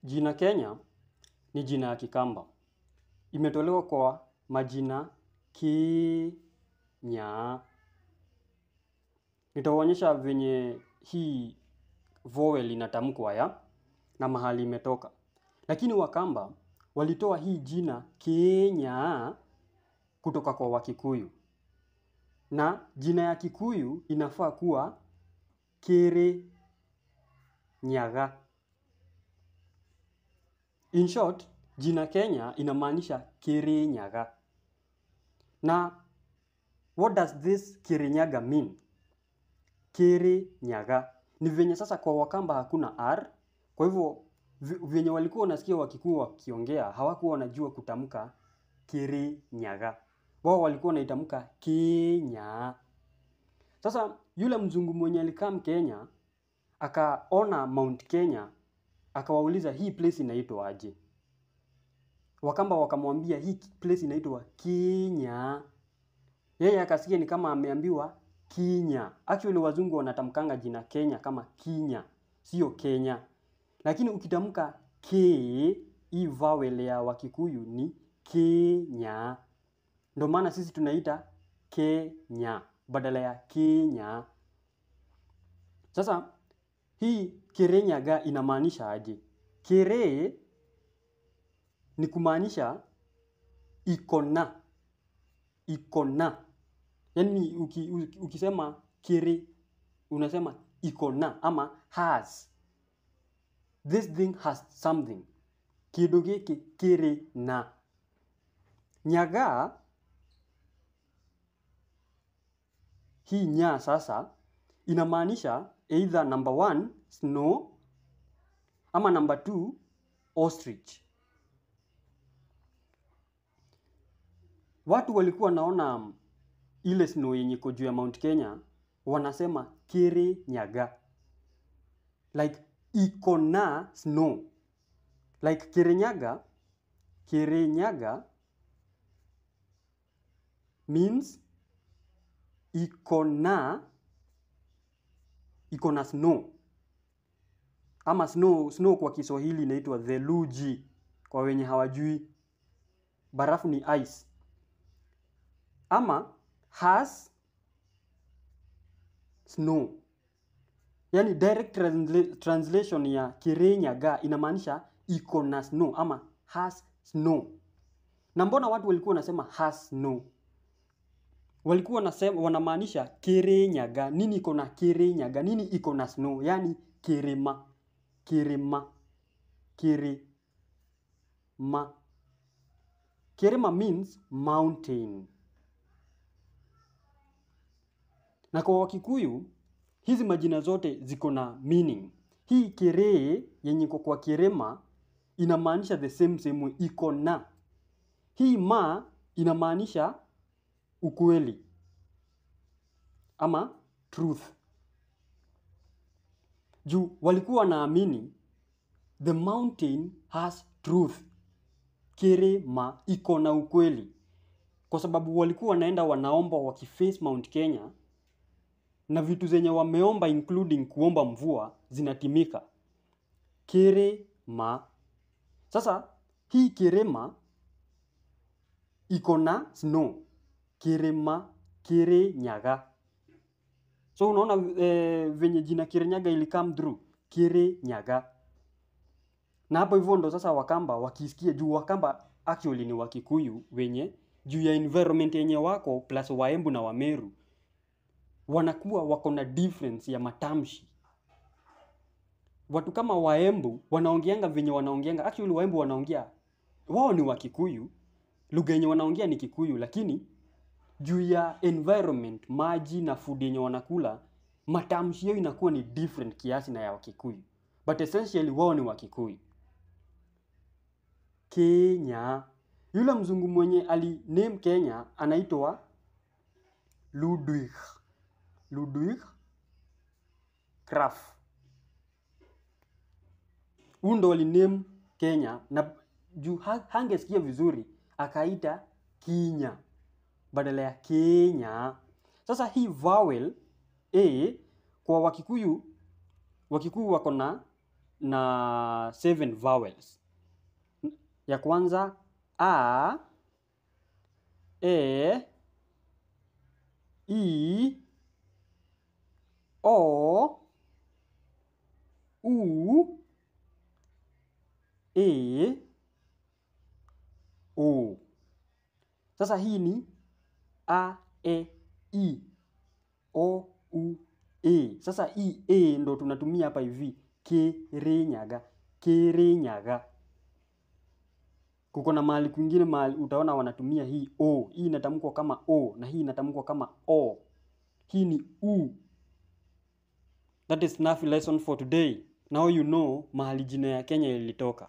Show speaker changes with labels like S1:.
S1: Jina Kenya ni jina ya Kikamba. Imetolewa kwa majina Kenya. Nitawaonyesha venye hii vowel inatamkwa ya na mahali imetoka. Lakini Wakamba walitoa hii jina Kenya kutoka kwa Wakikuyu. Na jina ya Kikuyu inafaa kuwa Kirinyaga. In short, jina Kenya inamaanisha Kirinyaga. Na what does this Kirinyaga mean? Kirinyaga ni venye sasa kwa Wakamba hakuna R. Kwa hivyo venye walikuwa wanasikia Wakikuyu wakiongea hawakuwa wanajua kutamka Kirinyaga. Wao walikuwa wanaitamka Kenya. Sasa yule mzungu mwenye alikam Kenya akaona Mount Kenya, akawauliza hii place inaitwa aje. Wakamba wakamwambia hii place inaitwa Kenya. Yeye akasikia ni kama ameambiwa Kenya. Actually wazungu wanatamkanga jina Kenya kama Kinya, sio Kenya. Lakini ukitamka K, hii vowel ya Wakikuyu ni Kenya. Ndio maana sisi tunaita Kenya badala ya Kenya. Sasa hii Kirinyaga inamaanisha aje? Kire ni kumaanisha ikona. Ikona. Yaani ukisema kire unasema ikona ama has. This thing has something. Kitu hiki kire na. Nyaga, hii nya sasa inamaanisha either number 1 snow ama number 2 ostrich. Watu walikuwa naona ile snow yenye iko juu ya Mount Kenya wanasema Kirinyaga. Like iko na snow. Like Kirinyaga means iko na snow. Ama snow kwa Kiswahili inaitwa theluji kwa wenye hawajui. Barafu ni ice. Ama has snow. Yani direct translation ya Kirinyaga inamaanisha iko na snow ama has snow. Na mbona watu walikuwa wanasema has snow? Walikuwa wanamaanisha Kirinyaga. Nini iko na Kirinyaga? Nini iko na snow? Yani kirima. Kirima. Kirima. Kirima means mountain. Na kwa Wakikuyu, hizi majina zote ziko na meaning. Hii kire yenye iko kwa kirima inamaanisha the same iko na. Hii ma inamaanisha ukweli ama truth. Juu walikuwa wanaamini the mountain has truth. Kirima iko na ukweli. Kwa sababu walikuwa wanaenda wanaomba wakiface Mount Kenya na vitu zenye wameomba including kuomba mvua zinatimika. Kirima. Sasa hii kirima iko na snow. Kirima, Kirinyaga. So unaona venye jina Kirinyaga ili come through. Kirinyaga. Na hapo hivyo ndo sasa Wakamba wakisikia juu Wakamba actually ni Wakikuyu wenye juu ya environment yenye wako plus Waembu na Wameru wanakuwa wako na difference ya matamshi. Watu kama Waembu wanaongeanga venye wanaongeanga. Actually Waembu wanaongea, wao ni Wakikuyu, lugha yenye wanaongea ni Kikuyu, lakini juu ya environment, maji na food yenye wanakula, matamshi yao inakuwa ni different kiasi na ya Wakikuyu. But essentially wao ni Wakikuyu. Kenya. Yule mzungu mwenye ali name Kenya anaitwa Ludwig Krapf. Huyu ndo ali name Kenya na juu hangesikia vizuri akaita Kinya badala ya Kenya. Sasa hii vowel A kwa Wakikuyu wako na na 7 vowels. Ya kwanza a, e, i, o, u, e, o. Sasa hii ni a, e, i, o, u, e. Sasa hii e ndo tunatumia hapa hivi, Kirinyaga, Kirinyaga. Kuko na mahali kwingine mahali utaona wanatumia hii o. Hii inatamkwa kama o na hii inatamkwa kama o. Hii ni u. That is enough lesson for today. Now you know mahali jina ya Kenya ilitoka.